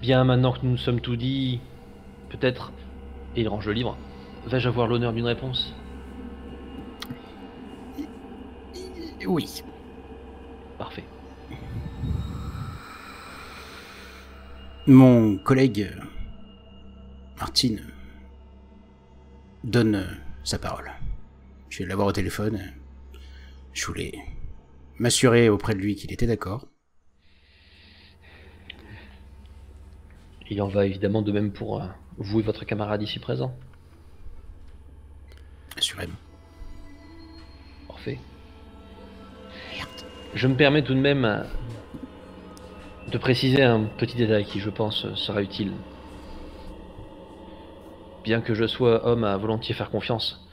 Bien, maintenant que nous nous sommes tout dit, peut-être, et il range le livre, vais-je avoir l'honneur d'une réponse? Oui. Parfait. Mon collègue Martin donne sa parole. Je vais l'avoir au téléphone. Je voulais m'assurer auprès de lui qu'il était d'accord. Il en va évidemment de même pour vous et votre camarade ici présent. Assurément. Parfait. Je me permets tout de même de préciser un petit détail qui, je pense, sera utile. Bien que je sois homme à volontiers faire confiance,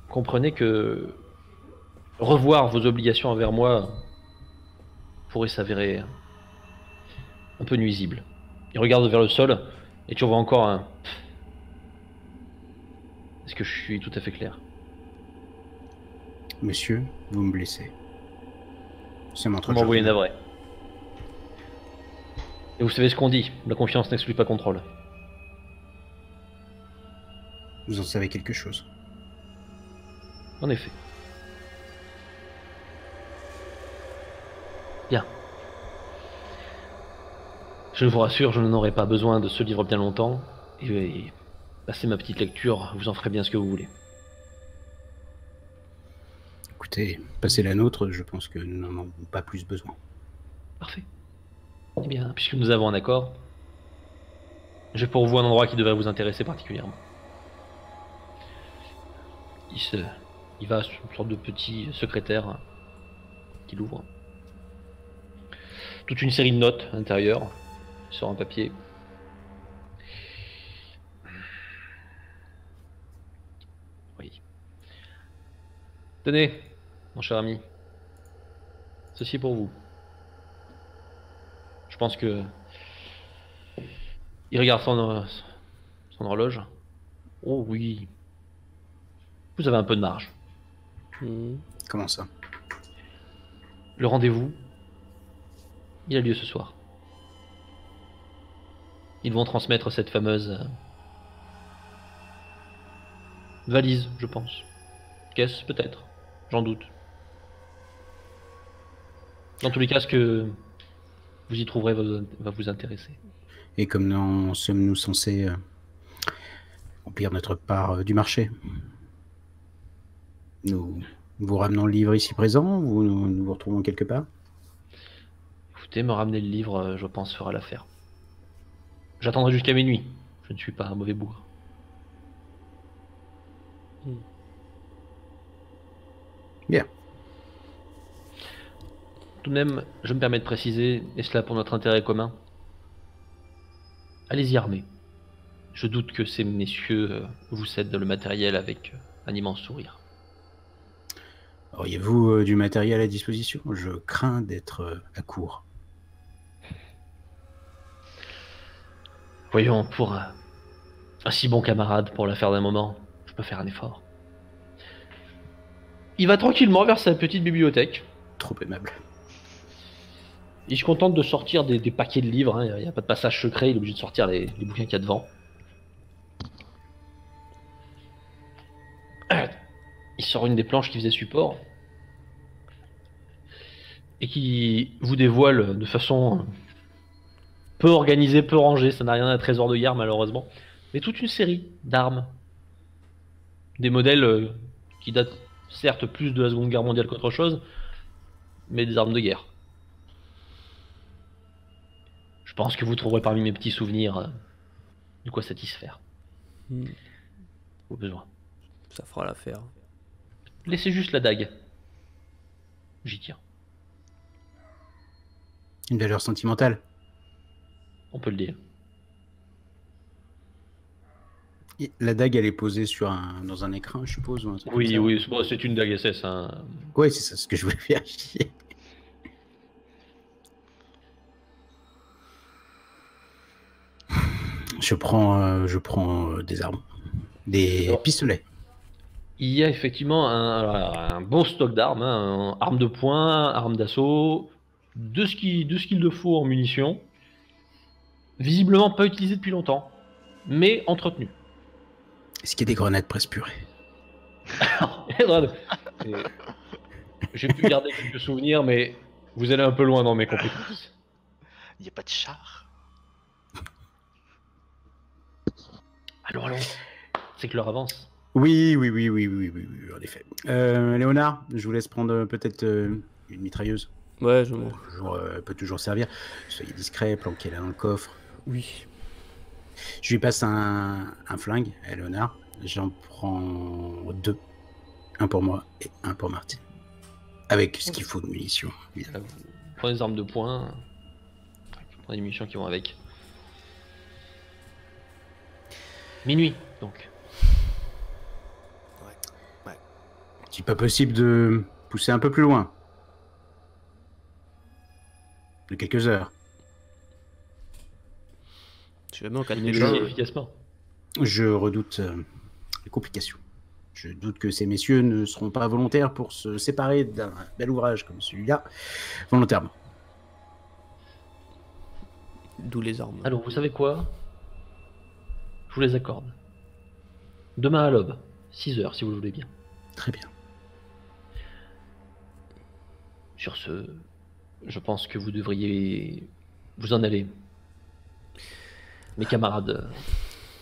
comprenez que revoir vos obligations envers moi pourrait s'avérer un peu nuisible. Il regarde vers le sol et tu vois encore un... Est-ce que je suis tout à fait clair? Monsieur, vous me blessez. C'est mon Vous m'envoyez jardin. navré. Et vous savez ce qu'on dit, la confiance n'exclut pas contrôle. Vous en savez quelque chose. En effet. Bien. Je vous rassure, je n'en aurai pas besoin de ce livre bien longtemps, et passez ma petite lecture, vous en ferez bien ce que vous voulez. Écoutez, passez la nôtre, je pense que nous n'en avons pas plus besoin. Parfait. Eh bien, puisque nous avons un accord, j'ai pour vous un endroit qui devrait vous intéresser particulièrement. Il va sur une sorte de petit secrétaire qui l'ouvre. Toute une série de notes à l'intérieur, sur un papier. Oui. Tenez, mon cher ami. Ceci est pour vous. Je pense que... Il regarde son horloge. Oh oui. Vous avez un peu de marge. Comment ça? Le rendez-vous, il a lieu ce soir. Ils vont transmettre cette fameuse valise, je pense. Caisse, peut-être. J'en doute. Dans tous les cas, ce que vous y trouverez va vous intéresser. Et comme nous sommes-nous censés remplir notre part du marché? Nous vous ramenons le livre ici présent ou nous vous retrouvons quelque part? Écoutez, me ramener le livre, je pense, fera l'affaire. J'attendrai jusqu'à minuit. Je ne suis pas un mauvais bougre. Bien. Tout de même, je me permets de préciser, et cela pour notre intérêt commun, allez-y armés. Je doute que ces messieurs vous cèdent le matériel avec un immense sourire. Auriez-vous du matériel à disposition? Je crains d'être à court. Voyons, pour un si bon camarade pour l'affaire d'un moment, je peux faire un effort. Il va tranquillement vers sa petite bibliothèque. Trop aimable. Il se contente de sortir des paquets de livres, hein. Il n'y a pas de passage secret, il est obligé de sortir les bouquins qu'il y a devant. Il sort une des planches qui faisait support et qui vous dévoile de façon peu organisée, peu rangée, ça n'a rien d'un trésor de guerre malheureusement, mais toute une série d'armes. Des modèles qui datent certes plus de la Seconde Guerre mondiale qu'autre chose, mais des armes de guerre. Je pense que vous trouverez parmi mes petits souvenirs de quoi satisfaire vos besoins. Ça fera l'affaire. Laissez juste la dague. J'y tiens. Une valeur sentimentale. On peut le dire. Et la dague, elle est posée dans un écrin, je suppose, ou un truc comme ça. Oui, bon, c'est une dague SS. Hein. Oui, c'est ça ce que je voulais vérifier. Je prends des armes. Des Alors, pistolets. il y a effectivement un bon stock d'armes, hein, armes de poing, armes d'assaut, deux skills de faux en munitions. visiblement pas utilisé depuis longtemps, mais entretenu. Est-ce qu'il y a des grenades presse purée? Et j'ai pu garder quelques souvenirs, mais vous allez un peu loin dans mes compétences. Il n'y a pas de char. Allons, c'est que l'heure avance. Oui, en effet. Léonard, je vous laisse prendre peut-être une mitrailleuse. Ouais, je m'en... Peut toujours servir. Soyez discret, planquez-la dans le coffre. Oui. Je lui passe un flingue à Léonard. J'en prends 2. Un pour moi et un pour Martine. Avec ce qu'il faut de munitions. Là, vous prenez des armes de poing, vous prenez des munitions qui vont avec. Minuit, donc. C'est pas possible de pousser un peu plus loin. De quelques heures. Je suis jamais en cas de Négocier méchant. efficacement. Je redoute les complications. Je doute que ces messieurs ne seront pas volontaires pour se séparer d'un bel ouvrage comme celui-là, volontairement. D'où les armes. Alors, vous savez quoi? Je vous les accorde. Demain à l'aube, 6h si vous le voulez bien. Très bien. Sur ce, je pense que vous devriez vous en aller. Mes camarades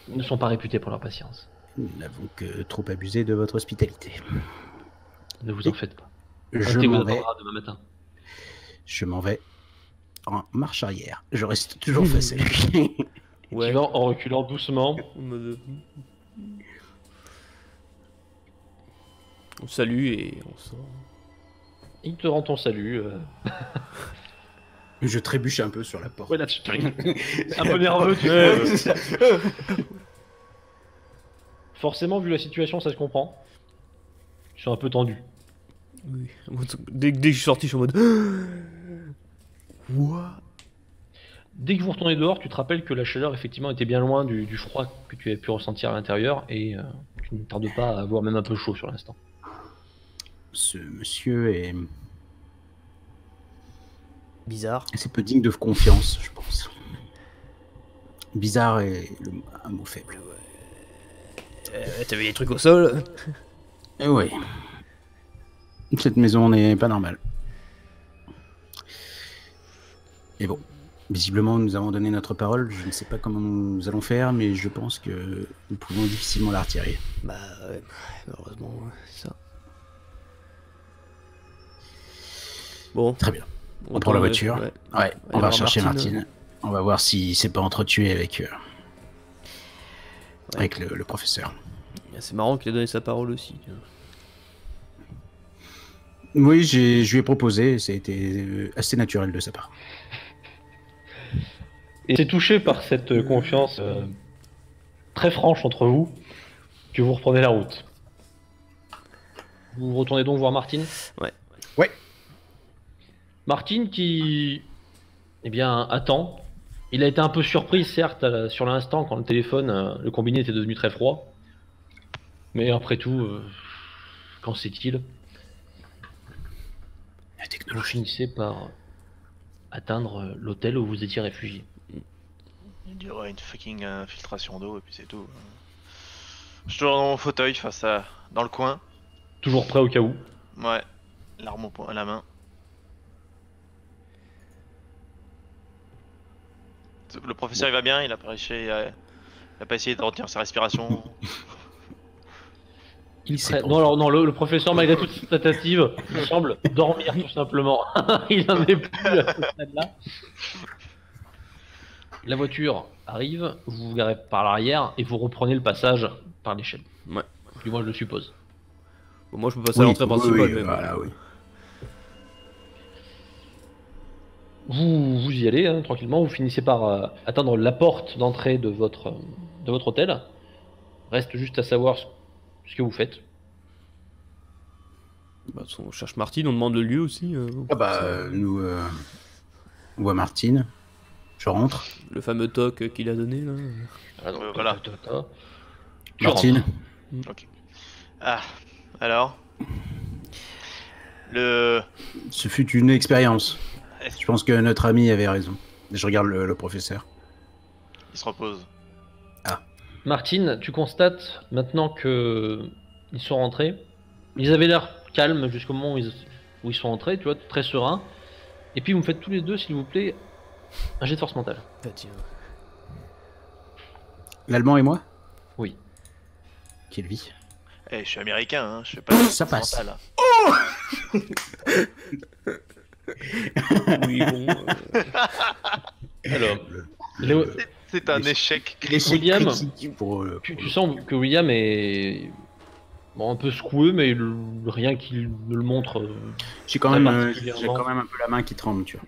ne sont pas réputés pour leur patience. Nous n'avons que trop abusé de votre hospitalité. Ne vous en faites pas. Je Restez, vous m'en vais. attendra demain matin. Je m'en vais en marche arrière. Je reste toujours face à lui. Ouais. Tu vas en reculant doucement. En mode... On salue et on sort. Il te rend ton salut. Je trébuche un peu sur la porte. Ouais, là, tu un peu nerveux, tu sais. Forcément, vu la situation, ça se comprend. Je suis un peu tendu. Oui. Dès que je suis sorti, je suis en mode... What? Dès que vous retournez dehors, tu te rappelles que la chaleur, effectivement, était bien loin du froid que tu avais pu ressentir à l'intérieur, et tu ne tardes pas à avoir même un peu chaud sur l'instant. Ce monsieur est Bizarre. assez peu digne de confiance, je pense. Bizarre est un mot faible. T'as vu des trucs au sol? Oui. Cette maison n'est pas normale. Mais bon, visiblement nous avons donné notre parole. Je ne sais pas comment nous allons faire, mais je pense que nous pouvons difficilement la retirer. Bah ouais, malheureusement, c'est ça. Bon, Très bien. On prend la voiture. Ouais. Ouais, on va voir chercher Martine. Martine. On va voir si c'est pas entretué avec, avec le professeur. C'est marrant qu'il ait donné sa parole aussi. Oui, je lui ai proposé, ça a été assez naturel de sa part. Et c'est touché par cette confiance très franche entre vous que vous reprenez la route. Vous retournez donc voir Martine? Ouais. Ouais. Martine qui, eh bien, attend. Il a été un peu surpris, certes, sur l'instant, quand le téléphone, le combiné était devenu très froid. Mais après tout, qu'en sait-il? La Vous technologie. finissez par atteindre l'hôtel où vous étiez réfugié. Il y aura une fucking infiltration d'eau et puis c'est tout. Je suis toujours dans mon fauteuil face à... dans le coin. Toujours prêt au cas où. Ouais, l'arme à la main. Le professeur il va bien, il a pas réussi il a pas essayé de retenir sa respiration. Il s'est non, alors, non, le professeur, malgré toutes ses tentatives, il semble dormir tout simplement. Il n'en est plus à ce stade-là. La voiture arrive, vous vous garez par l'arrière et vous reprenez le passage par l'échelle. Ouais. Du moins, je le suppose. Bon, moi je peux passer à l'entrée principale. oui, mais bon. voilà, oui. Vous y allez tranquillement, vous finissez par atteindre la porte d'entrée de votre hôtel. Reste juste à savoir ce que vous faites. Bah, de toute façon, on cherche Martine, on demande le lieu aussi. Ah bah, nous, on voit Martine. Je rentre. Le fameux toc qu'il a donné là. Voilà. Tu Martine. rentres. Ok. Ah, alors le... Ce fut une expérience. Je pense que notre ami avait raison. Je regarde le professeur. Il se repose. Martine, tu constates maintenant que ils sont rentrés. Ils avaient l'air calmes jusqu'au moment où ils sont rentrés, tu vois, très sereins. Et puis vous me faites tous les deux, s'il vous plaît, un jet de force mentale. Bah tiens. L'allemand et moi? Oui. Quelle vie. Eh, je suis américain, hein, je fais pas de Ça passe. mental, hein. Oui, bon. Alors, Léo- C'est un échec. L'échec William, critique pour... tu sens que William est bon, un peu secoué, mais rien qui ne le montre. J'ai quand Très même particulièrement. un peu la main qui tremble, tu vois.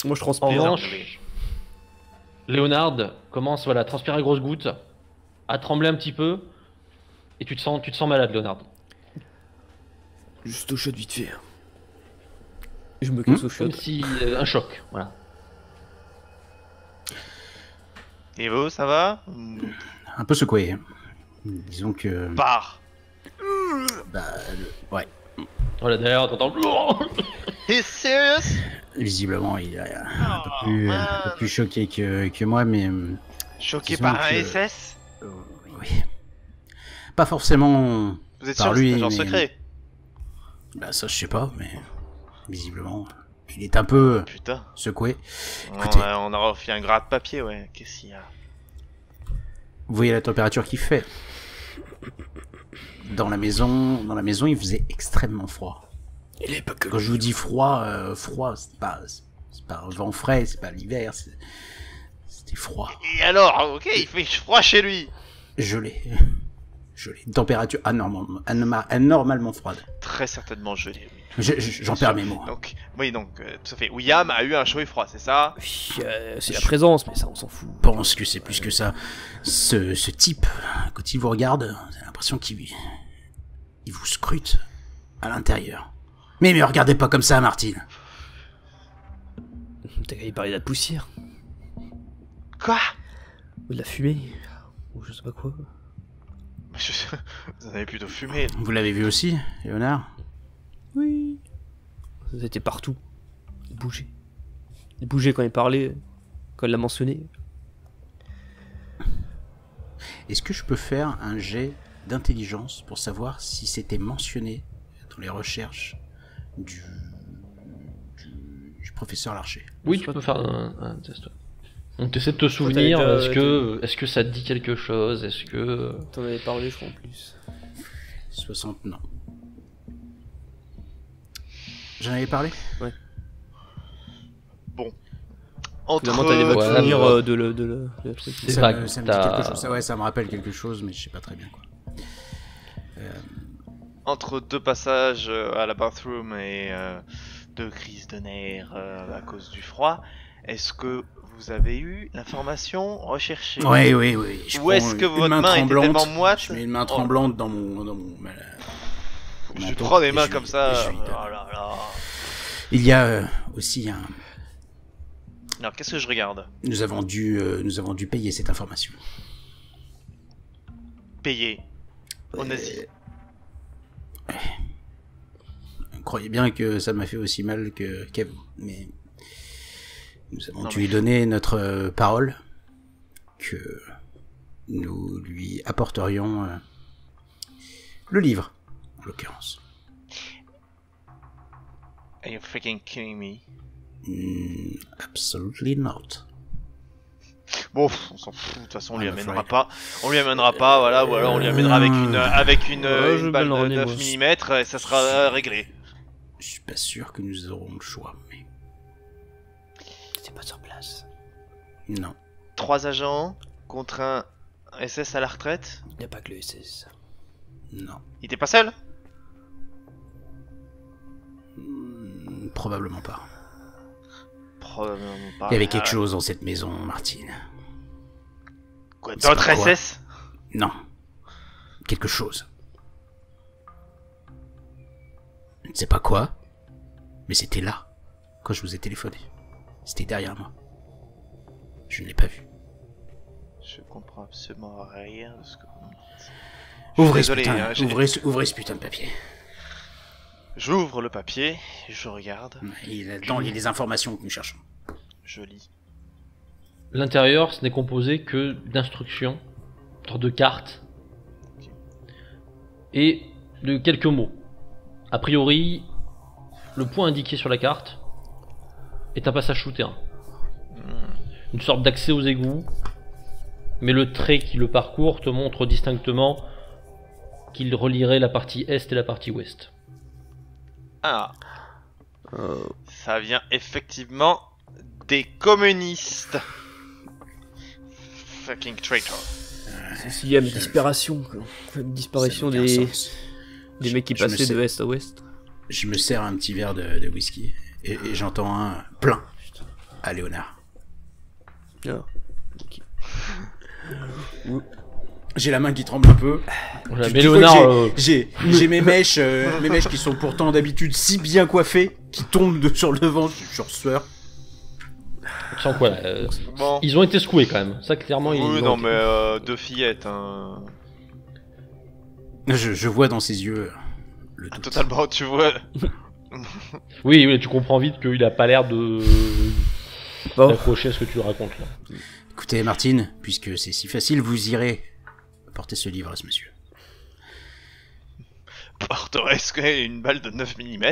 Moi je En transpire. revanche, Léonard commence voilà, à transpirer à grosses gouttes, à trembler un petit peu, et tu te sens malade, Léonard. Juste au shot vite fait. Je me casse au shot. Comme si un choc, voilà. Et vous, ça va? Un peu secoué. Hein. Disons que... Pars. Bah, ouais. Voilà, derrière, t'entends. He's serious? Visiblement, il est un peu Oh, plus choqué que moi, mais... Choqué disons par un que- SS? Oui. Pas forcément... Vous êtes Par sûr que lui, c'est un agent mais- secret? Bah ça, je sais pas, mais... Visiblement, il est un peu Putain. secoué. Écoutez. On a refait un gras de papier, ouais. Qu'est-ce qu'il y a? Vous voyez la température qu'il fait. Dans la maison, il faisait extrêmement froid. Il est pas que. Quand je vous dis froid, c'est pas un vent frais, c'est pas l'hiver, c'était froid. Et alors, ok, il fait froid chez lui. Gelé. Une température anormalement froide. Très certainement gelé, oui. J'en perds mes mots. Donc, oui, tout à fait. William a eu un chaud et froid, c'est ça? Oui, c'est la présence, mais ça on s'en fout. Je pense que c'est plus que ça. Ce type, quand il vous regarde, vous avez l'impression qu'il vous scrute à l'intérieur. Mais me regardez pas comme ça, Martine. T'as qu'à y parler de la poussière, Quoi? ou de la fumée, ou je sais pas quoi. Vous en avez plutôt fumé. Vous l'avez vu aussi, Léonard? Oui. Ça était partout. Il bougeait. Il bougeait quand il parlait, quand il l'a mentionné. Est-ce que je peux faire un jet d'intelligence pour savoir si c'était mentionné dans les recherches du professeur Larcher? Oui, tu peux faire un test. Donc t'essaies de te souvenir, est-ce que ça te dit quelque chose? Est-ce que... T'en avais parlé, je crois, en plus. 60, non. J'en avais parlé? Entre... Finalement, t'as des vagues Ouais, souvenirs ouais. de la truc. C'est Ça vague, me dit t'as- quelque chose. Ouais, ça me rappelle quelque chose, mais je sais pas très bien quoi. Entre deux passages à la bathroom et deux crises de nerfs à cause du froid, est-ce que vous avez eu l'information recherchée? Oui. Je Ou prends est-ce que une votre main était tremblante, tellement moite? Je mets une main tremblante dans mon Je manteau, prends des et mains je comme lui- ça. et je lui donne. Oh là là. Il y a aussi un... Alors qu'est-ce que je regarde? Nous avons dû payer cette information. Payer. On a dit. Croyez bien que ça m'a fait aussi mal qu'à vous, mais nous avons Non, dû mais- lui donner notre parole que nous lui apporterions le livre, en l'occurrence. Are you freaking kidding me? Absolutely not. Bon, on s'en fout, de toute façon on lui I'm amènera afraid. pas. On lui amènera pas, voilà, ou alors on lui amènera avec une Ouais, je balle vais le de ramener, 9 moi. mm et ça sera réglé. Je suis pas sûr que nous aurons le choix, mais T'étais pas sur place. non. 3 agents contre un SS à la retraite. Y a pas que le SS. Non. Il était pas seul? Probablement pas. Probablement pas. Il y avait quelque chose dans cette maison, Martine. Quoi, C'est d'autres pas quoi. SS? Non. Quelque chose. Je ne sais pas quoi, mais c'était là, quand je vous ai téléphoné. C'était derrière moi. Je ne l'ai pas vu. Je comprends absolument rien de ce que vous me dites. Ouvrez, désolé, ce putain, hein, j'ai- ouvrez ce putain de papier. J'ouvre le papier, je regarde, Là-dedans, il y a les informations que nous cherchons. je lis. L'intérieur, ce n'est composé que d'instructions, de cartes et de quelques mots. A priori, le point indiqué sur la carte est un passage souterrain. Une sorte d'accès aux égouts, mais le trait qui le parcourt te montre distinctement qu'il relierait la partie est et la partie ouest. Ah, ça vient effectivement des communistes. Fucking traitor. S'il y a une disparition, quoi. Une disparition Ça n'a aucun des sens. mecs qui Je me passaient sais- de est à ouest. Je me sers un petit verre de whisky et j'entends un plein à Léonard. Ah. Ok. J'ai la main qui tremble un peu. Voilà, Tu- mais tu vois Léonard, que j'ai mes mèches qui sont pourtant d'habitude si bien coiffées, qui tombent sur le devant, je suis en sueur. tu sens quoi là, Bon. ils ont été secoués quand même. Ça, clairement, ils Oui, ont non, été- mais deux fillettes, hein. Je vois dans ses yeux le Ah, doute. totalement, tu vois. Oui, oui, tu comprends vite qu'il a pas l'air de Bon. d'accrocher à ce que tu lui racontes là. Écoutez, Martine, puisque c'est si facile, vous irez porter ce livre à ce monsieur. Porterait une balle de 9 mm.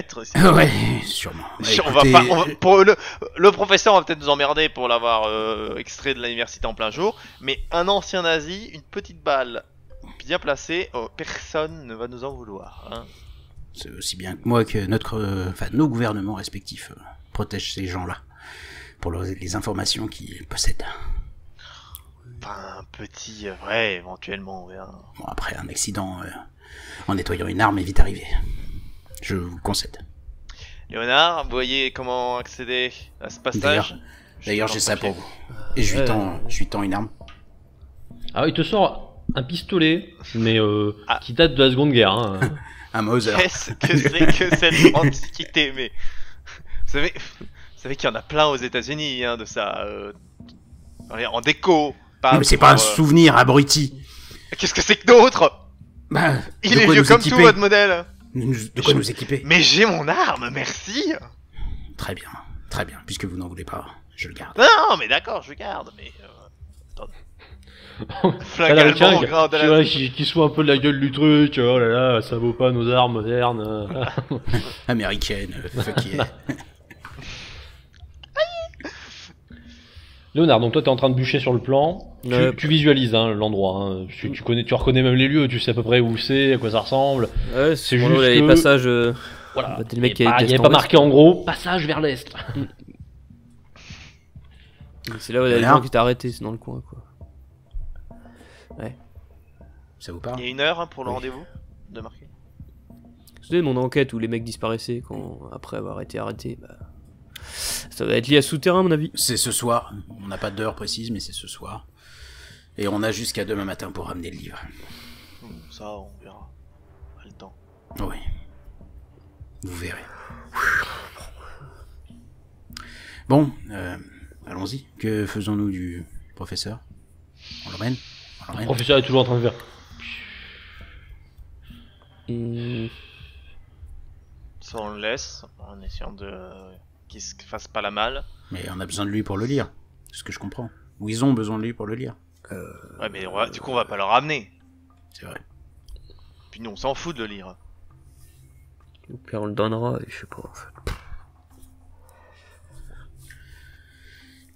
Ouais, sûrement. Bah, On va écoutez, pas, pour le professeur va peut-être nous emmerder pour l'avoir extrait de l'université en plein jour, mais un ancien nazi, une petite balle bien placée, personne ne va nous en vouloir. Hein. c'est aussi bien que moi que nos gouvernements respectifs protègent ces gens-là pour les informations qu'ils possèdent. Enfin, un petit, ouais, éventuellement, on verra. Bon, après, un accident en nettoyant une arme est vite arrivé. Je vous le concède. Léonard, vous voyez comment accéder à ce passage? D'ailleurs, j'ai ça pour vous. Et je lui tends une arme. Ah, il te sort un pistolet, mais Ah. qui date de la Seconde Guerre. Hein. Un Mauser. Qu'est-ce que c'est que cette antiquité? Mais vous savez qu'il y en a plein aux États-Unis, hein, de ça. En déco. Non, mais c'est pas un pour, souvenir, abruti. Qu'est-ce que c'est que d'autre? Bah, Il de est quoi vieux nous comme équiper. tout, votre modèle. De quoi nous équiper. Mais j'ai mon arme, merci. Très bien, très bien. Puisque vous n'en voulez pas, je le garde. Non, mais d'accord, je garde, mais... attendez. T'as la Flingue allemand requin au grade de qui, la... voilà, qui se fout un peu de la gueule du truc. Oh là là, ça vaut pas nos armes modernes. Américaine, fuck yeah. Léonard, donc toi t'es en train de bûcher sur le plan. Tu visualises hein, l'endroit. Hein. Tu connais, tu reconnais même les lieux. Tu sais à peu près où c'est, à quoi ça ressemble. Ouais, C'est bon, juste là, les que- passages. Voilà. Bah, t'es le Il mec n'y qui a- qui avait a pas cet marqué en gros passage vers l'est. C'est là où il y a les Léonard. gens qui étaient arrêtés, c'est dans le coin, quoi. Ça vous parle? Il y a 1 heure hein, pour le Oui. rendez-vous de marquer. Vous savez, mon enquête où les mecs disparaissaient après avoir été arrêtés, bah, ça va être lié à souterrain, à mon avis. C'est ce soir. On n'a pas d'heure précise, mais c'est ce soir. Et on a jusqu'à demain matin pour ramener le livre. Ça, on verra. Pas le temps. Oui. Vous verrez. Bon, allons-y. Que faisons-nous du professeur? On l'emmène? On Le l'emmène? professeur est toujours en train de faire. Ça, on le laisse, en essayant de... qu'il se fasse pas la malle. Mais on a besoin de lui pour le lire. C'est ce que je comprends. Ou ils ont besoin de lui pour le lire. Ouais, mais du coup, on va pas le ramener. C'est vrai. Puis nous, on s'en fout de le lire. Au pire, on le donnera, et je sais pas. En fait.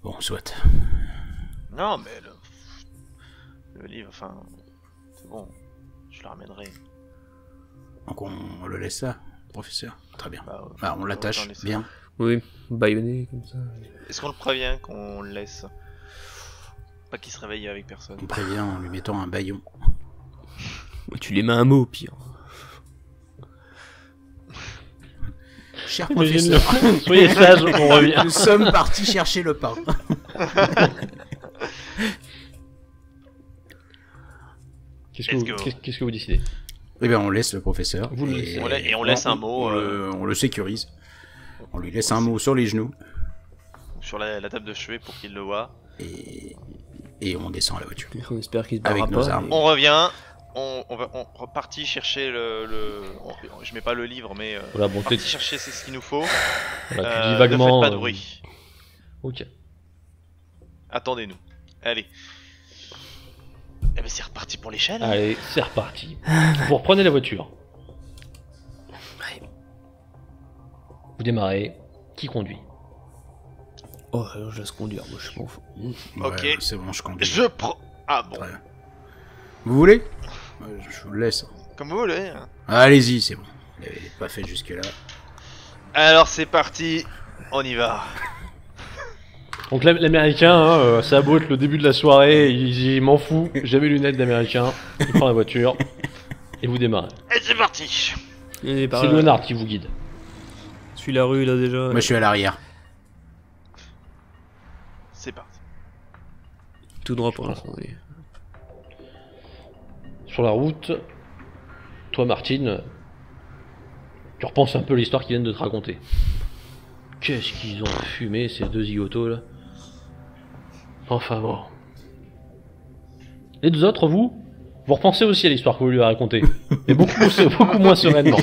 Bon, soit. Non, mais le livre, enfin... C'est bon. Je le ramènerai. Donc on le laisse là, professeur. Très bien. Bah, Bah, on autant l'attache laisser. bien. Oui, baïonné, comme ça. Est-ce qu'on le prévient qu'on le laisse? Pas qu'il se réveille avec personne. On prévient en lui mettant un bâillon. Tu les mets un mot, au pire. Cher Imagine-le. professeur, Soyez sage, on revient. nous sommes partis chercher le pain. Qu'est-ce que, Let's vous, go. qu'est-ce que vous décidez? Eh bien, on laisse le professeur. Vous le et, laissez. Et on laisse un mot on le sécurise. On lui laisse un mot sur les genoux. sur la table de chevet pour qu'il le voie. Et on descend à la voiture. On espère qu'il se Avec barrera nos pas. armes. On revient, on repartit chercher je mets pas le livre, mais Voilà, bon, parti peut-être. chercher c'est ce qu'il nous faut. Voilà, tu dis Ne vaguement. faites pas de bruit. Ok. Attendez-nous. Allez. Eh ben c'est reparti pour l'échelle. Hein. Allez, c'est reparti. Vous reprenez la voiture. Vous démarrez. Qui conduit? Oh, alors je laisse conduire, moi je m'en fous. Ok. Ouais, c'est bon, je conduis. Je prends. Ah bon. Très bien. Vous voulez? Je vous le laisse. Comme vous voulez. Hein. Allez-y, c'est bon. Il n'est pas fait jusque-là. Alors c'est parti. On y va. Donc l'américain, hein, ça a beau être le début de la soirée, il dit m'en fout, j'ai mes lunettes d'américain, il prend la voiture et vous démarrez. Et c'est parti. C'est C'est Léonard qui vous guide. Suis la rue là déjà. Moi, je suis à l'arrière. C'est parti. Tout droit pour l'instant. Oui. Sur la route, toi Martine, tu repenses un peu à l'histoire qu'ils viennent de te raconter. Qu'est-ce qu'ils ont fumé ces deux zigotos là. Enfin bon. Les deux autres, vous repensez aussi à l'histoire que vous lui avez racontée. Mais beaucoup moins sereinement.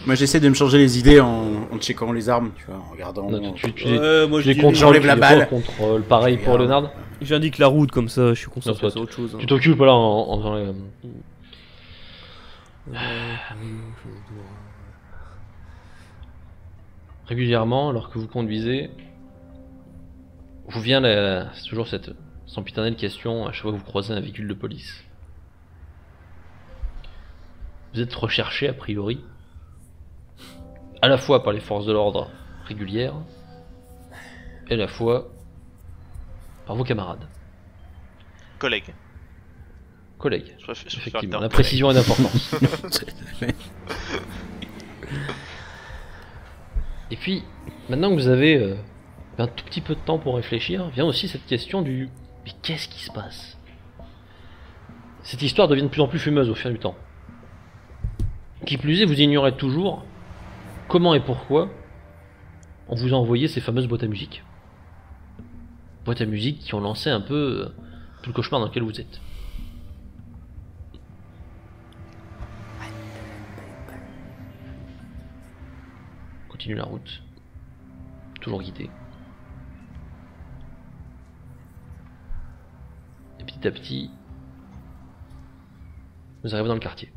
Moi, j'essaie de me changer les idées en checkant les armes, tu vois, en regardant. Non, tu Moi les je contrôles, j'enlève tu la les balle. contrôles. Pareil pour Léonard. J'indique la route comme ça, je suis concentré Non, sur autre chose. Tu t'occupes là en régulièrement, alors que vous conduisez, vous vient c'est toujours cette sempiternelle question à chaque fois que vous croisez un véhicule de police. Vous êtes recherché a priori, à la fois par les forces de l'ordre régulières, et à la fois par vos camarades, Collègue. collègues. Je préfère Effectivement, le la terme précision est d'importance. Et puis, maintenant que vous avez un tout petit peu de temps pour réfléchir, vient aussi cette question du « mais qu'est-ce qui se passe ?» Cette histoire devient de plus en plus fumeuse au fil du temps. Qui plus est, vous ignorez toujours comment et pourquoi on vous a envoyé ces fameuses boîtes à musique. Boîtes à musique qui ont lancé un peu tout le cauchemar dans lequel vous êtes. Continue la route. Toujours guidé. Et petit à petit, vous arrivez dans le quartier.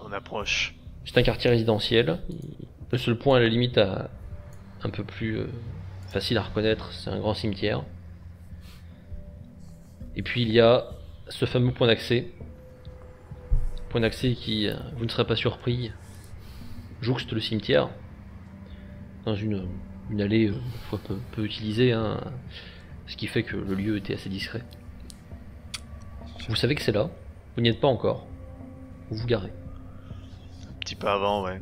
On approche. C'est un quartier résidentiel. Le seul point à la limite un peu plus facile à reconnaître, c'est un grand cimetière. Et puis il y a ce fameux point d'accès. Point d'accès qui, vous ne serez pas surpris, jouxte le cimetière. Dans une allée peu utilisée, hein, ce qui fait que le lieu était assez discret. Vous savez que c'est là, vous n'y êtes pas encore. Vous vous garez. Un petit peu avant, ouais.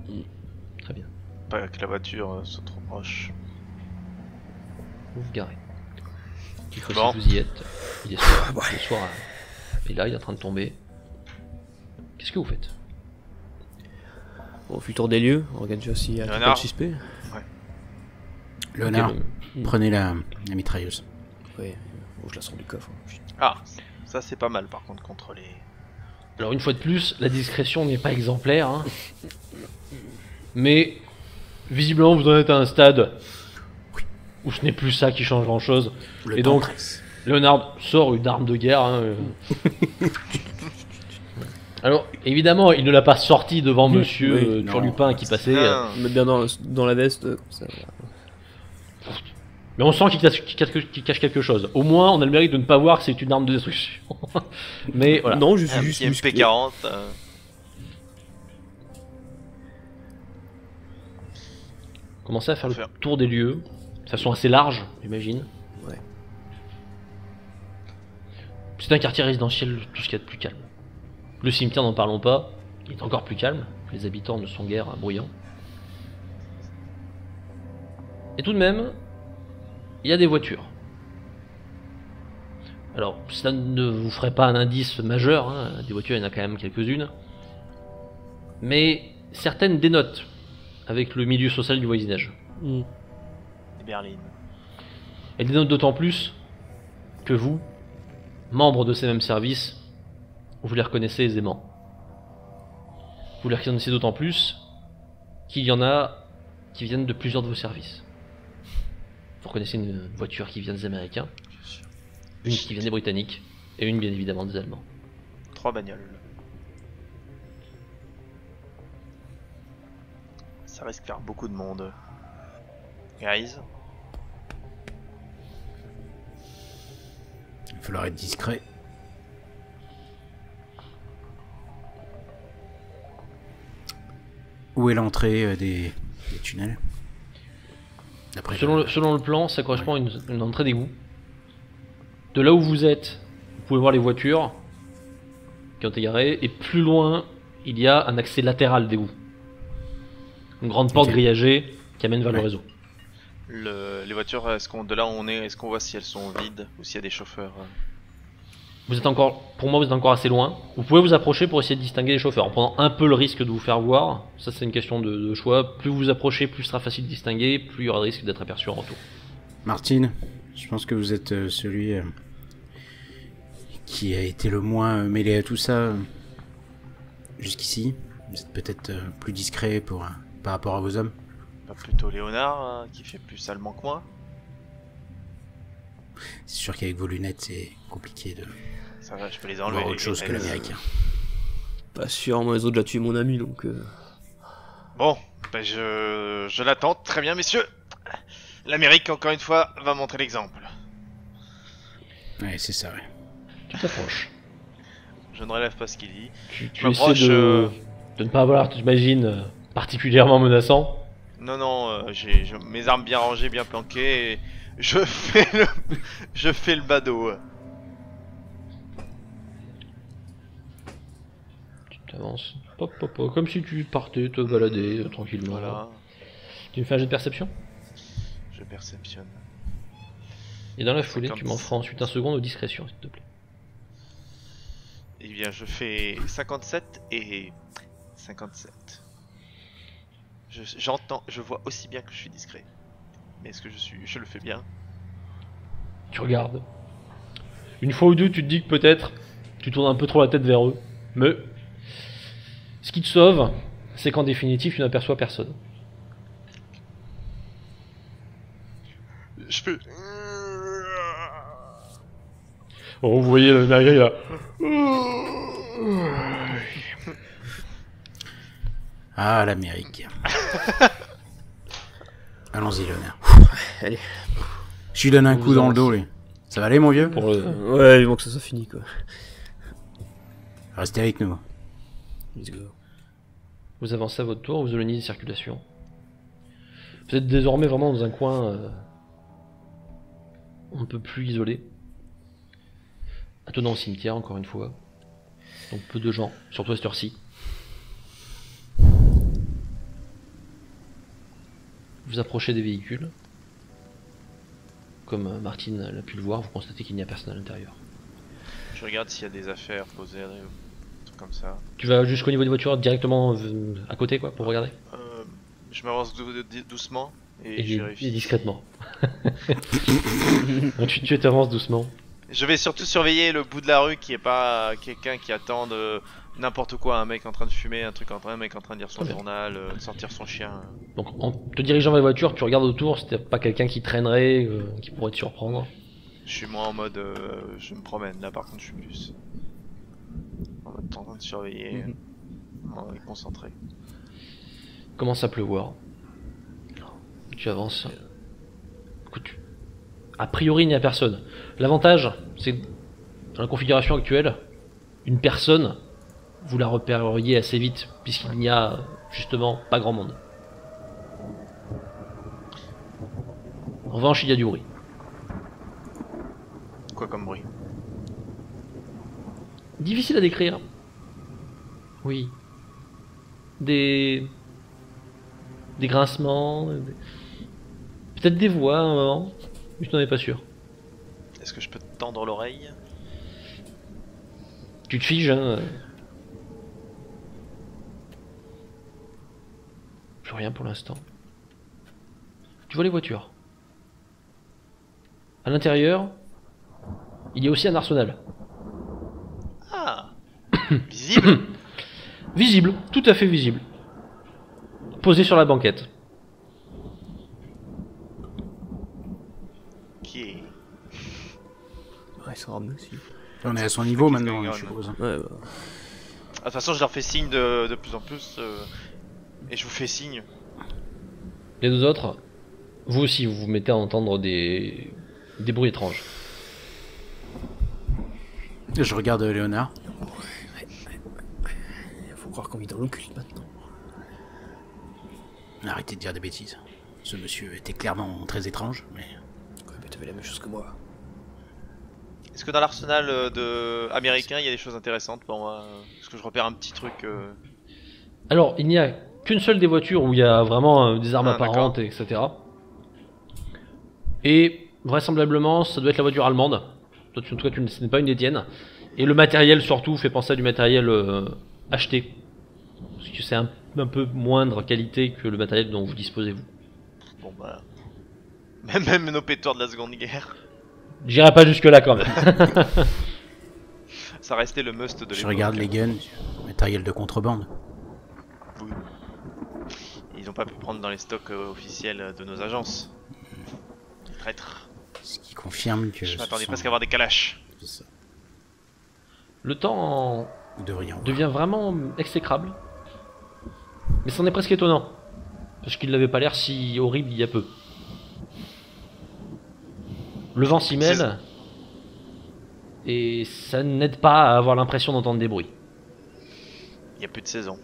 Très bien. Pas que la voiture soit trop proche. Vous vous garez. Il faut Bon. que vous y êtes. Il est soir. Le soir est là, il est en train de tomber. Qu'est-ce que vous faites? Au futur des lieux, on regarde déjà s'il y a Léonard. le suspect. Léonard, Ok, prenez la mitrailleuse. Ouais, je la sors du coffre. Ah, ça c'est pas mal par contre contre les. Alors une fois de plus, la discrétion n'est pas exemplaire, hein. Mais visiblement vous en êtes à un stade où ce n'est plus ça qui change grand chose. Le Et temps donc, presse. Léonard sort une arme de guerre. Hein. Alors évidemment, il ne l'a pas sorti devant monsieur Oui, non. Turlupin qui passait. Ah, Mettre bien dans la veste, comme ça. Mais on sent qu'il cache quelque chose. Au moins, on a le mérite de ne pas voir que c'est une arme de destruction. Mais voilà. Non, je suis un juste petit musclé. MP40. Commencez à faire le Faire. tour des lieux, de façon assez large, j'imagine. Ouais. C'est un quartier résidentiel, tout ce qu'il y a de plus calme. Le cimetière, n'en parlons pas, il est encore plus calme. Les habitants ne sont guère bruyants. Et tout de même, il y a des voitures. Alors, ça ne vous ferait pas un indice majeur, hein. Des voitures, il y en a quand même quelques-unes. Mais certaines dénotent avec le milieu social du voisinage. Mm. Et Berlin. Elles dénotent d'autant plus que vous, membres de ces mêmes services, vous les reconnaissez aisément. Vous les reconnaissez d'autant plus qu'il y en a qui viennent de plusieurs de vos services. Vous reconnaissez une voiture qui vient des Américains, Bien sûr. une qui vient des Britanniques, et une bien évidemment des Allemands. 3 bagnoles. Ça risque de faire beaucoup de monde. Guys, Il va falloir être discret. Où est l'entrée des tunnels? D'après Selon le plan, ça correspond à une entrée d'égout. De là où vous êtes, vous pouvez voir les voitures qui ont été garées, et plus loin, il y a un accès latéral d'égout. Une grande porte Ok. grillagée qui amène vers le Ouais. réseau. les voitures, de là où on est, est-ce qu'on voit si elles sont vides ou s'il y a des chauffeurs Vous êtes encore, pour moi, vous êtes encore assez loin. Vous pouvez vous approcher pour essayer de distinguer les chauffeurs, en prenant un peu le risque de vous faire voir. Ça, c'est une question de choix. Plus vous vous approchez, plus ce sera facile de distinguer, plus il y aura de risque d'être aperçu en retour. Martine, je pense que vous êtes celui qui a été le moins mêlé à tout ça jusqu'ici. Vous êtes peut-être plus discret par rapport à vos hommes. Pas plutôt Léonard qui fait plus salement que moi? C'est sûr qu'avec vos lunettes, c'est compliqué de Ça va, je peux les voir enlever. autre chose que l'américain. Pas sûr, moi les autres, j'ai tué mon ami, donc... Bon, ben je l'attends. Très bien, messieurs. L'Amérique, encore une fois, va montrer l'exemple. Ouais, c'est ça, ouais. Tu t'approches. Je ne relève pas ce qu'il dit. Tu Je m'approche, essaies de ne pas avoir, j'imagine, particulièrement menaçant. Non, j'ai mes armes bien rangées, bien planquées. Et je fais le badaud. Tu t'avances. Pop, pop, pop, comme si tu partais te balader tranquillement. Voilà, Tu me fais un jet de perception. je perceptionne. Et dans la foulée, tu 50. m'en feras ensuite un second de discrétion, s'il te plaît. Eh bien, je fais 57 et 57. J'entends, je vois aussi bien que je suis discret. Mais est-ce que je le fais bien? Tu regardes. Une fois ou deux, tu te dis que peut-être tu tournes un peu trop la tête vers eux. Mais ce qui te sauve, c'est qu'en définitive, tu n'aperçois personne. Je fais... Oh, vous voyez le navire là. Ah, l'Amérique. Allons-y, Léonard. Allez. Je lui donne un Vous coup dans le avancez. dos, lui. Ça va aller, mon vieux? Pour le... Ouais, il manque que ça soit fini, quoi. Restez avec nous. Let's go. Vous avancez à votre tour, vous éloignez des circulations. Vous êtes désormais vraiment dans un coin un peu plus isolé. Attenant au cimetière, encore une fois. Donc peu de gens, surtout à cette heure-ci. Vous approchez des véhicules. Comme Martine l'a pu le voir, vous constatez qu'il n'y a personne à l'intérieur. Je regarde s'il y a des affaires posées, un truc comme ça. Tu vas jusqu'au niveau des voitures directement à côté, quoi, pour regarder. Je m'avance doucement et je Et vérifie. discrètement. Donc, tu t'avances doucement. Je vais surtout surveiller le bout de la rue qui est pas quelqu'un qui attend de n'importe quoi, un mec en train de fumer, un mec en train de lire son Très bien. journal, sortir son chien. Donc en te dirigeant vers la voiture, tu regardes autour, si t'as pas quelqu'un qui traînerait, qui pourrait te surprendre. Je suis moins en mode je me promène, là par contre je suis plus en mode en train de surveiller, concentré. Commence à pleuvoir. Tu avances. Écoute, a priori il n'y a personne. L'avantage, c'est que dans la configuration actuelle, une personne, vous la repéreriez assez vite, puisqu'il n'y a justement pas grand monde. En revanche, il y a du bruit. Quoi comme bruit? Difficile à décrire. Oui. Des grincements. Peut-être des voix à un moment. Mais je n'en ai pas sûr. Est-ce que je peux te tendre l'oreille? Tu te figes, hein. Plus rien pour l'instant. Tu vois les voitures. À l'intérieur, il y a aussi un arsenal. Ah, visible. Visible, tout à fait visible. Posé sur la banquette. ça ramener aussi. On est à son niveau Qu'est-ce maintenant, que- je suppose. Ouais, bah. De toute façon, je leur fais signe de plus en plus. Et je vous fais signe. Les deux autres, vous aussi, vous vous mettez à entendre des bruits étranges. Je regarde Léonard. Faut croire qu'on vit dans l'occulte maintenant. Arrêtez de dire des bêtises. Ce monsieur était clairement très étrange, mais... Ouais, mais t'avais la même chose que moi. Est-ce que dans l'arsenal américain, il y a des choses intéressantes pour moi? Est-ce que je repère un petit truc Alors, il n'y a qu'une seule des voitures où il y a vraiment des armes Ah, apparentes, etc. Et vraisemblablement, ça doit être la voiture allemande. Toi, en tout cas, ce n'est pas une des tiennes. Et le matériel, surtout, fait penser à du matériel acheté. Parce que c'est un peu moindre qualité que le matériel dont vous disposez, vous. Bon bah. Même nos pétoires de la Seconde Guerre. J'irai pas jusque-là quand même. Ça restait le must de l'époque. Je regarde les guns, matériel de contrebande. Oui. Ils ont pas pu prendre dans les stocks officiels de nos agences. Traître. Ce qui confirme que... Je ce m'attendais sont- presque à avoir des calaches. c'est ça. Le temps Vous devriez en voir. devient vraiment exécrable. Mais c'en est presque étonnant. Parce qu'il n'avait pas l'air si horrible il y a peu. Le vent s'y mêle. Et ça n'aide pas à avoir l'impression d'entendre des bruits. Il y a plus de saison.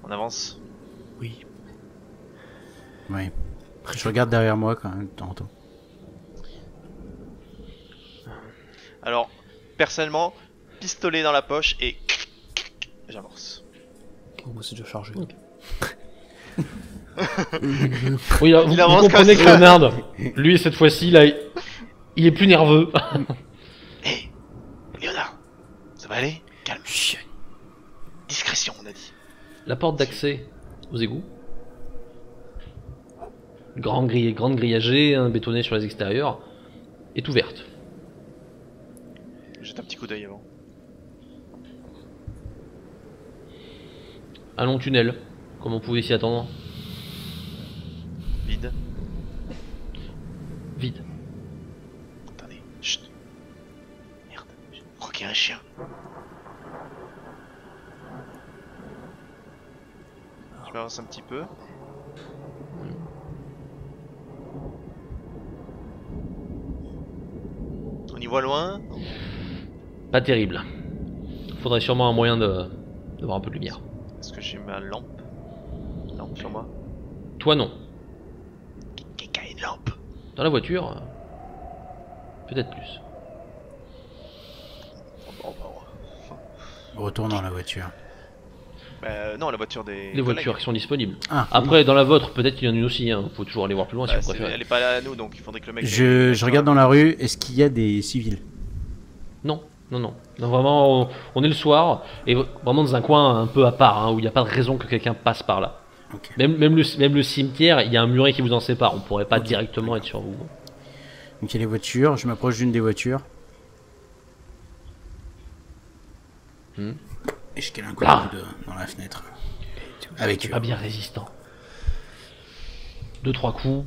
On avance. Oui. Ouais. Je regarde derrière moi quand même, de temps en temps. Alors, personnellement, pistolet dans la poche et j'amorce. Oh, moi c'est déjà chargé. Oui, là, vous, Il vous avance comprenez que comme ça. Leonard, lui, cette fois-ci, là, il est plus nerveux. Hé, Léonard, ça va aller? Calme. Chien. Discrétion, on a dit. La porte d'accès aux égouts. Grande grille à jet, hein, bétonnée sur les extérieurs, est ouverte. Jette un petit coup d'œil avant. Un long tunnel, comme on pouvait s'y attendre. Vide. Vide. Attendez. Chut. Merde. Je crois qu'il y a un chien. Je m'avance un petit peu. On y voit loin. Pas terrible. Faudrait sûrement un moyen de voir un peu de lumière. Est-ce que j'ai ma lampe? Lampe sur moi. Toi, non. Quelqu'un a une lampe. Dans la voiture, peut-être plus. Bon, Retourne dans la voiture. non, la voiture des. Les voitures collègues. qui sont disponibles. Ah, Après, dans la vôtre, peut-être qu'il y en a une aussi. Hein. Faut toujours aller voir plus loin si Bah, vous préférez. elle est pas là à nous, donc il faudrait que le mec. je regarde dans la rue, est-ce qu'il y a des civils? Non, non, non. Non, vraiment, on est le soir, et vraiment dans un coin un peu à part, hein, où il n'y a pas de raison que quelqu'un passe par là. Ok. Même le cimetière, il y a un muret qui vous en sépare. On pourrait pas directement être sur vous. Donc il y a les voitures, je m'approche d'une des voitures. Et je cale un coup de Ah. coude dans la fenêtre. Avec eux. Pas bien résistant. 2-3 coups,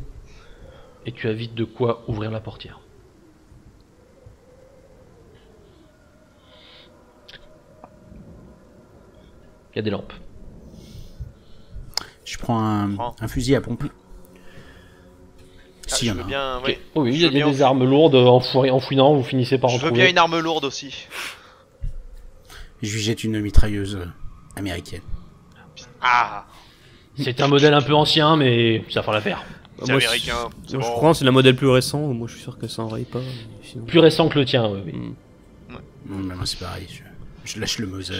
et tu as vite de quoi ouvrir la portière. Il y a des lampes. Je prends un fusil à pompe. Si, je y en veux a un. bien. Ok. Ouais. Oh oui, il y Je a veux bien des armes lourdes en fouinant, vous finissez par en Je veux trouver. bien une arme lourde aussi. Je lui jette une mitrailleuse américaine. Ah, C'est un modèle un peu ancien, mais ça fera l'affaire. c'est américain. C'est Moi, je bon. prends, c'est la modèle plus récent. Moi je suis sûr que ça enraye pas. Mais sinon... Plus récent que le tien, oui. Non, mais moi c'est pareil. Je lâche le Mauser.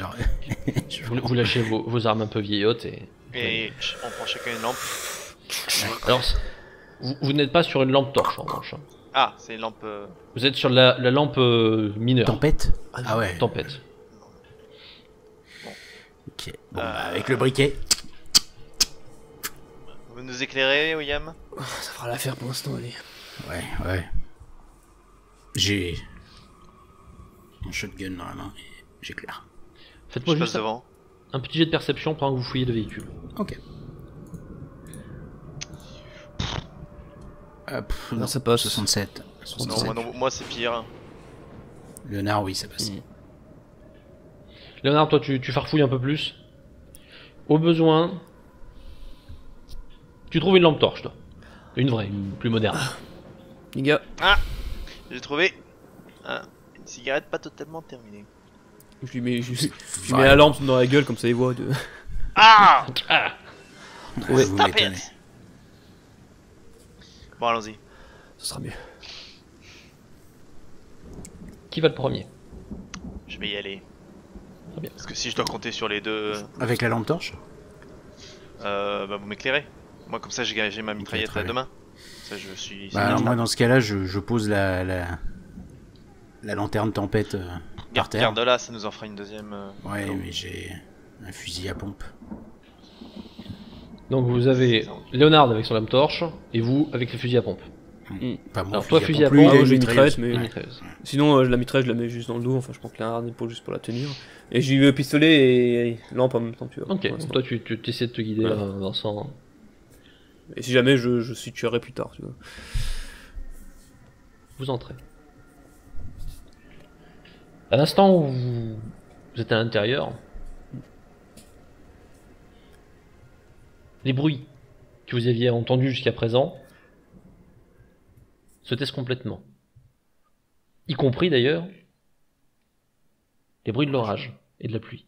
Je- Vous lâchez vos armes un peu vieillottes et... Et on prend chacun une lampe. Alors, vous n'êtes pas sur une lampe torche en revanche. Hein. Ah, c'est une lampe. Vous êtes sur la lampe mineure. Tempête? Ah ouais. Tempête. Ok. Bon, bah, avec le briquet. Vous nous éclairez, William? Ça fera l'affaire pour l'instant, allez. Ouais, ouais. J'ai mon shotgun dans la main et j'éclaire. Faites-moi Je passe juste devant. un petit jet de perception pendant que vous fouillez le véhicule. Ok. Non, ça passe. 67. Non, 67. moi c'est pire. Léonard, oui, ça passe. Léonard, toi, tu farfouilles un peu plus. Au besoin, tu trouves une lampe torche, toi. Une vraie, une plus moderne. Les gars, J'ai trouvé une cigarette pas totalement terminée. je lui mets la lampe dans la gueule comme ça il voit. Ah Ouais, vous Stop m'étonnez. it. Bon, allons-y. Ça sera mieux. Qui va le premier? Je vais y aller. Très bien. Parce que si je dois compter sur les deux, Avec la lampe torche bah vous m'éclairez. Moi comme ça j'ai ma mitraillette très à bien. deux mains. Ça je suis... Bah, alors moi, dans ce cas-là, je pose la lanterne tempête par terre. Garde là, ça nous en fera une deuxième. Ouais, mais j'ai un fusil à pompe. Donc vous avez Léonard avec son lampe torche, et vous avec le fusil à pompe. Pas moi, Alors, toi, fusil à lui, pompe, il a moi j'ai une mitrailleuse. mitraillette, mais Une mitrailleuse. sinon la mitraille je la mets juste dans le dos. Enfin, je prends que la harne pour juste pour la tenir. Et j'ai eu le pistolet et lampe en même temps, tu vois. Ok, pour donc l'instant. toi tu essaies de te guider, Ouais. Vincent. Et si jamais je suis tuerai plus tard, tu vois. Vous entrez. À l'instant où vous êtes à l'intérieur, les bruits que vous aviez entendus jusqu'à présent se taisent complètement. Y compris d'ailleurs les bruits de l'orage et de la pluie.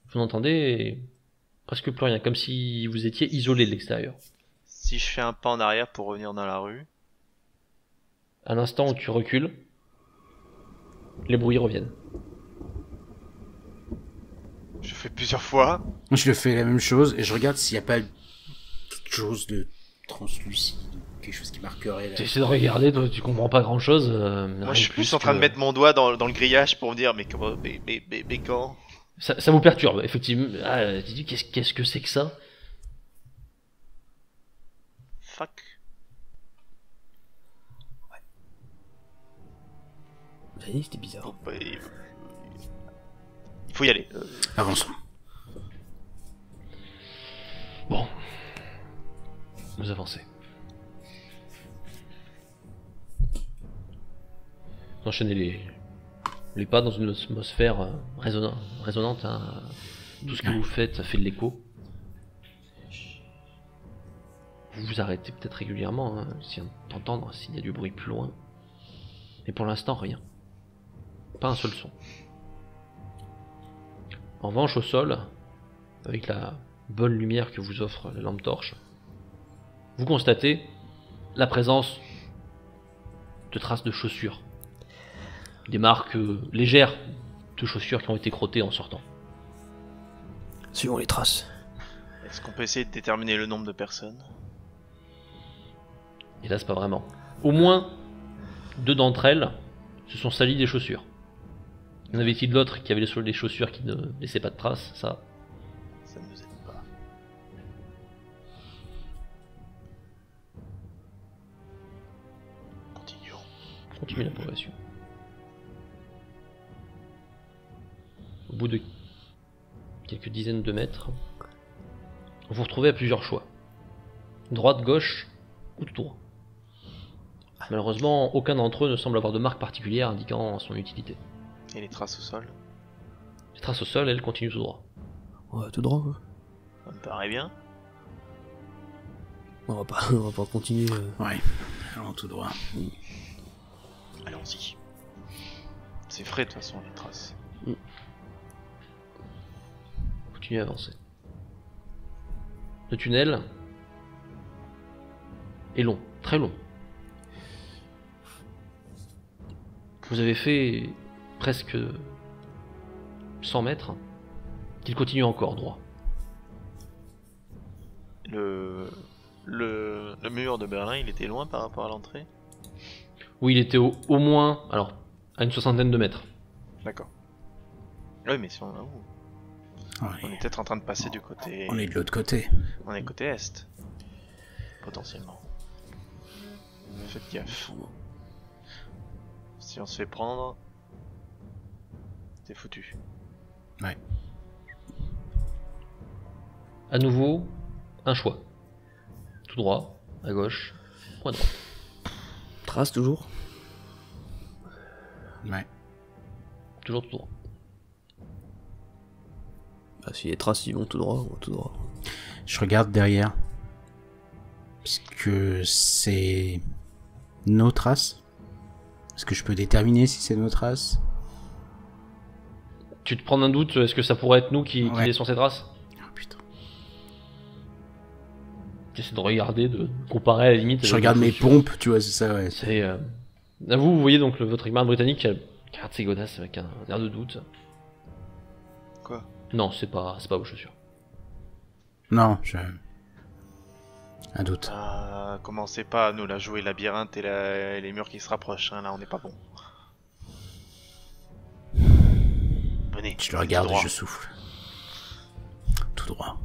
Vous n'entendez presque plus rien, comme si vous étiez isolé de l'extérieur. Si je fais un pas en arrière pour revenir dans la rue, À l'instant où tu recules, les bruits reviennent. je fais plusieurs fois. Je le fais la même chose et je regarde s'il n'y a pas quelque chose de translucide, quelque chose qui marquerait Tu la... essaies de regarder, toi, tu comprends pas grand chose. Moi je suis plus en train de mettre mon doigt dans le grillage pour me dire mais comment, mais quand? Ça vous perturbe, effectivement. Ah, tu dis, qu'est-ce que c'est que ça? Fuck. J'ai dit, c'était bizarre. Bon, bah, il faut y aller. Avançons. Bon. Vous avancez. Vous enchaînez les pas dans une atmosphère résonante. Hein. Tout ce que vous faites, ça fait de l'écho. Vous vous arrêtez peut-être régulièrement, hein, d'entendre s'il y a du bruit plus loin. Mais pour l'instant, rien. Pas un seul son. En revanche, au sol, avec la bonne lumière que vous offre la lampe torche, vous constatez la présence de traces de chaussures. Des marques légères de chaussures qui ont été crottées en sortant. Suivons les traces. Est-ce qu'on peut essayer de déterminer le nombre de personnes? Hélas, pas vraiment. Au moins, 2 d'entre elles se sont salies des chaussures. Y en avait-il d'autres qui avaient les chaussures qui ne laissaient pas de traces? Ça, Ça ne nous aide pas. Continuons. continue la progression. Au bout de quelques dizaines de mètres, vous vous retrouvez à plusieurs choix. Droite, gauche ou tout droit. Malheureusement, aucun d'entre eux ne semble avoir de marque particulière indiquant son utilité. Et les traces au sol? Les traces au sol, elles, continuent tout droit. Ouais, tout droit. Ça me paraît bien. On va pas continuer. Ouais, allons tout droit. Allons-y. C'est frais de toute façon les traces. Continuez à avancer. Le tunnel est long, très long. Vous avez fait presque 100 mètres, qu'il continue encore droit. Le mur de Berlin, il était loin par rapport à l'entrée? Oui, il était au moins, alors, à une 60aine de mètres. D'accord. Oui, mais si on, on est Ouais, peut-être en train de passer du côté... on est de l'autre côté. On est côté est. Potentiellement. Faites gaffe. Si on se fait prendre... C'est foutu. À nouveau, un choix. tout droit, à gauche, ou à droite. Trace toujours. Ouais. Toujours tout droit. Bah, si les traces ils vont tout droit, on va tout droit. Je regarde derrière. Est-ce que c'est nos traces? Est-ce que je peux déterminer si c'est nos traces? Tu te prends un doute, est-ce que ça pourrait être nous qui Ouais. laissons ces traces? Oh, putain. Tu essaies de regarder, de comparer à la limite. Je avec regarde les mes chaussures. pompes, tu vois, c'est ça, ouais. C'est. Là, vous voyez donc votre Igmar britannique qui regarde ses godasses avec un air de doute. Quoi? Non, c'est pas vos chaussures. Non, un doute. Commencez pas à nous la jouer labyrinthe et les murs qui se rapprochent, hein, là on n'est pas bon. Venez. Je le regarde tout et droit. je souffle. Tout droit.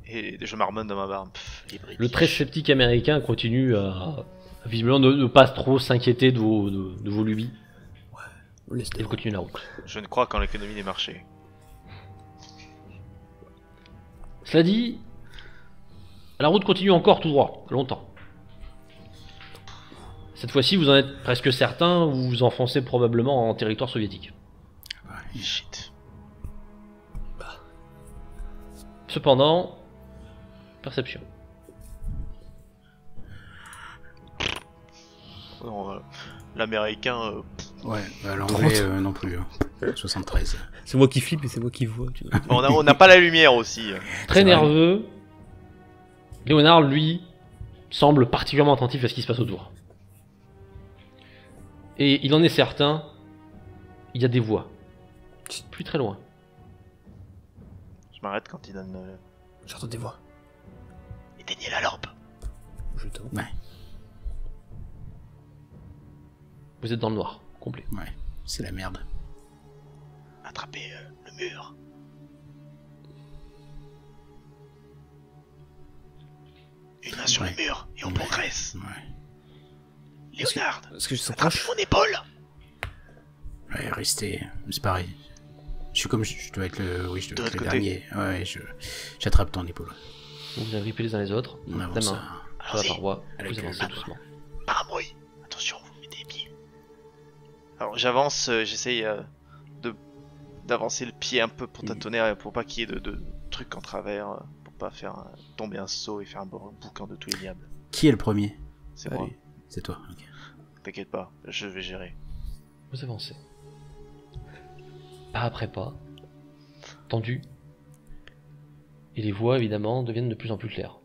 Et je marmonne dans ma barbe. Les Le British. très sceptique américain continue à visiblement ne pas trop s'inquiéter de vos lubies. On laisse Il continue la route. Je ne crois qu'en l'économie des marchés. Cela dit, la route continue encore tout droit, longtemps. Cette fois-ci, vous en êtes presque certain, vous vous enfoncez probablement en territoire soviétique. Shit. Cependant, perception. Non, l'américain. Ouais, bah, l'anglais non plus. Hein. 73. C'est moi qui flippe et c'est moi qui vois. Tu vois. On n'a pas la lumière aussi. Très C'est vrai. nerveux, Léonard, lui, semble particulièrement attentif à ce qui se passe autour. Et il en est certain, il y a des voix. Plus très loin. Je m'arrête quand il donne. J'entends des voix. Éteignez la lampe. Je t'en- Ouais, Vous êtes dans le noir, complet. ouais. C'est la merde. Attrapez le mur. Une main sur Ouais. le mur et on Ouais. progresse. Ouais. Léonard, Est-ce que je sens attrapez proche? mon épaule. Ouais, restez. C'est pareil. Je suis comme. Je dois être le. Oui, je dois De être le l'autre côté. dernier. Ouais, j'attrape ton épaule. Vous vous agrippez les uns les autres, On la avance main à- sur la Allons-y. paroi, Avec vous le avancez sabre. doucement. Pas un bruit. Attention, vous mettez les pieds. Alors j'avance, j'essaye d'avancer le pied un peu pour tâtonner, pour pas qu'il y ait de trucs en travers, pour pas faire tomber un saut et faire un boucan de tous les diables. Qui est le premier? C'est Allez. moi. C'est toi. Ok. T'inquiète pas, je vais gérer. Vous avancez. Pas après pas. Tendu. Et les voix, évidemment, deviennent de plus en plus claires.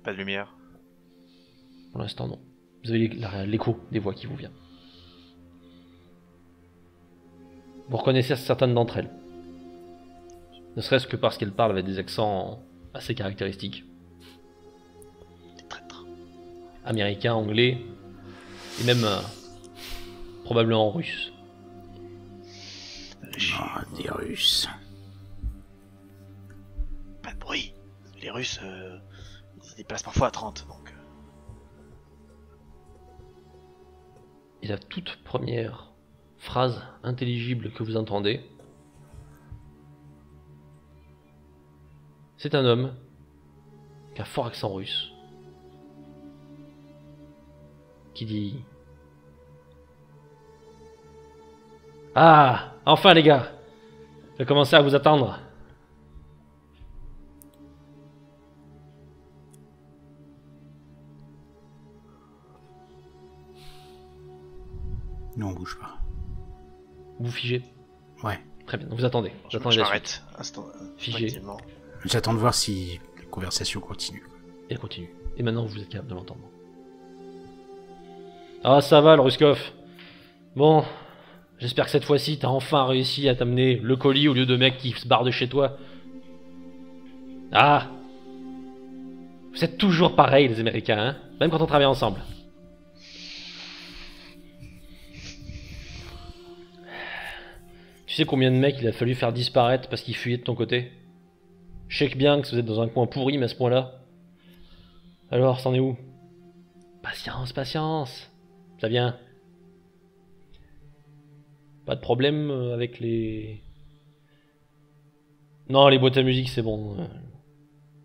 Pas de lumière. Pour l'instant, non. Vous avez l'écho des voix qui vous vient. Vous reconnaissez certaines d'entre elles. Ne serait-ce que parce qu'elles parlent avec des accents assez caractéristiques. Des traîtres. Américains, anglais, et même probablement russe. Ah, des Russes. Pas de bruit. Les Russes, ils se déplacent parfois à 30, donc... Et la toute première phrase intelligible que vous entendez, c'est un homme qui a un fort accent russe, qui dit: Ah, enfin les gars, j'ai commencé à vous attendre. Nous, on bouge pas. Vous figez. Ouais. Très bien, vous attendez. Vous Je attendez la suite. m'arrête Figé. instinctivement. J'attends de voir si la conversation continue. Et elle continue. Et maintenant, vous êtes capable de l'entendre. Ah, ça va, le Ruskov. Bon, j'espère que cette fois-ci, t'as enfin réussi à t'amener le colis au lieu de mecs qui se barrent de chez toi. Ah, vous êtes toujours pareils, les Américains, hein, même quand on travaille ensemble. Tu sais combien de mecs il a fallu faire disparaître parce qu'ils fuyaient de ton côté? Je sais que bien que vous êtes dans un coin pourri, mais à ce point-là. Alors, c'en est où? Patience, patience. Ça vient. Pas de problème avec les... Non, les boîtes à musique, c'est bon.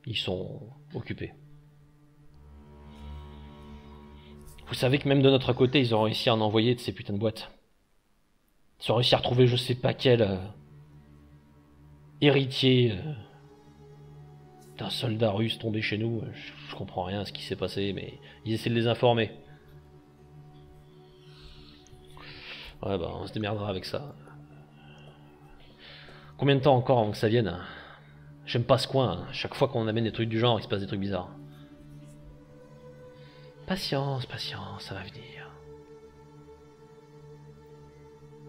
Ils sont occupés. Vous savez que même de notre côté, ils ont réussi à en envoyer de ces putains de boîtes. Ils ont réussi à retrouver je sais pas quel héritier d'un soldat russe tombé chez nous. Je comprends rien à ce qui s'est passé, mais ils essaient de les informer. Ouais, bah on se démerdera avec ça. Combien de temps encore avant que ça vienne? J'aime pas ce coin. Chaque fois qu'on amène des trucs du genre, il se passe des trucs bizarres. Patience, patience, ça va venir.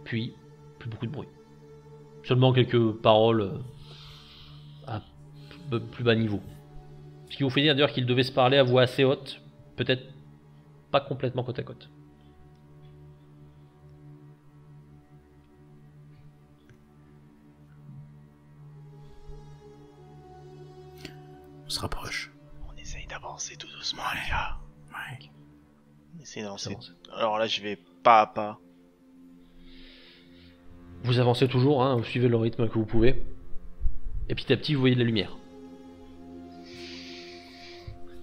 Puis, plus beaucoup de bruit. Seulement quelques paroles à plus bas niveau. Ce qui vous fait dire d'ailleurs qu'ils devaient se parler à voix assez haute, peut-être pas complètement côte à côte. On se rapproche. On essaye d'avancer tout doucement, les gars. Ouais. On essaye d'avancer. Avance. Alors là, je vais pas à pas. Vous avancez toujours, hein, vous suivez le rythme que vous pouvez. Et petit à petit, vous voyez de la lumière.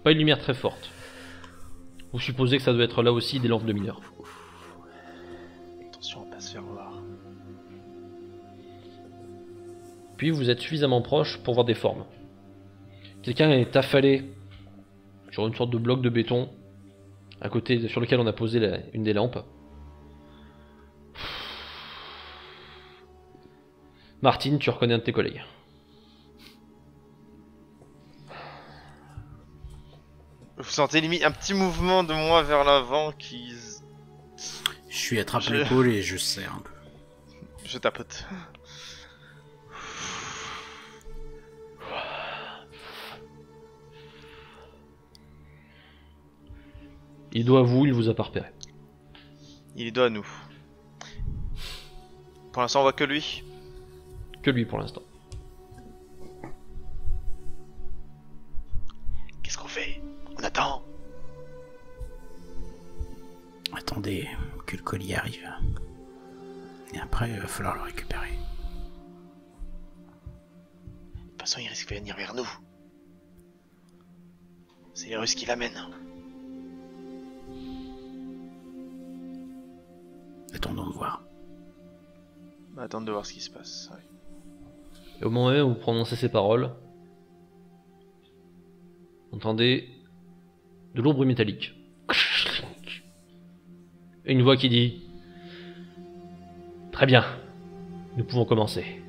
Pas une lumière très forte. Vous supposez que ça doit être là aussi des lampes de mineurs. Attention à pas se faire voir. Puis vous êtes suffisamment proche pour voir des formes. Quelqu'un est affalé sur une sorte de bloc de béton à côté sur lequel on a posé une des lampes. Martine, tu reconnais un de tes collègues. Vous sentez limite un petit mouvement de moi vers l'avant qui... Je suis attrapé l'épaule et je serre un peu. Je tapote. Il doit à vous, il vous a pas repéré. Il doit à nous. Pour l'instant, on voit que lui. Que lui pour l'instant. Qu'est-ce qu'on fait? On attend. Attendez que le colis arrive. Et après, il va falloir le récupérer. De toute façon, il risque de venir vers nous. C'est les Russes qui l'amènent. Attendons de voir. Bah, attendre de voir ce qui se passe. Ouais. Et au moment même où vous prononcez ces paroles, vous entendez de lourds bruits métalliques. Et une voix qui dit: Très bien, nous pouvons commencer.